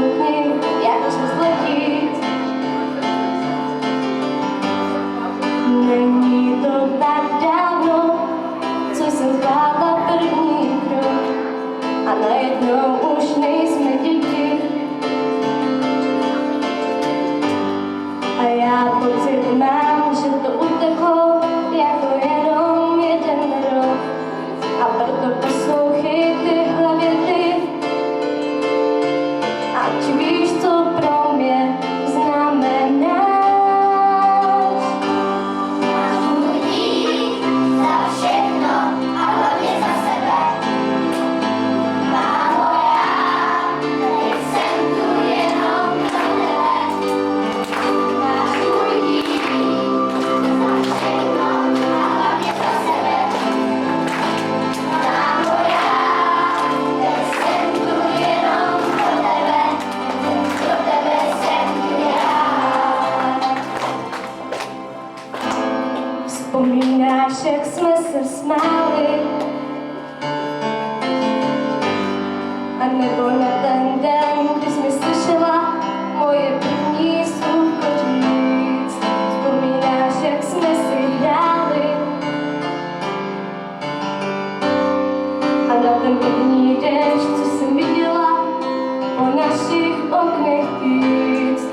koukni, jak čas letí. Není to tak dávno, co jsem zvládla první krok a najednou už nejsme děti. A já pocit mám, že to uteklo jako jenom jeden rok. A proto poslouchej tyhle věty, ať víš, co pro mě znamenáš. Máš můj dík za všechno a hlavně za sebe. Mámo, já teď jsem tu jenom pro tebe. Máš můj dík za všechno a hlavně za sebe. Mámo, já teď jsem tu jenom pro tebe jsem tu já. Vzpomínáš, jak jsme se smáli, a nebo na ten den, kdy jsi mi slyšela moje první slůvko říct. Vzpomínáš, jak jsme si hráli a na ten první déšť, co jsem viděla po našich oknech týct.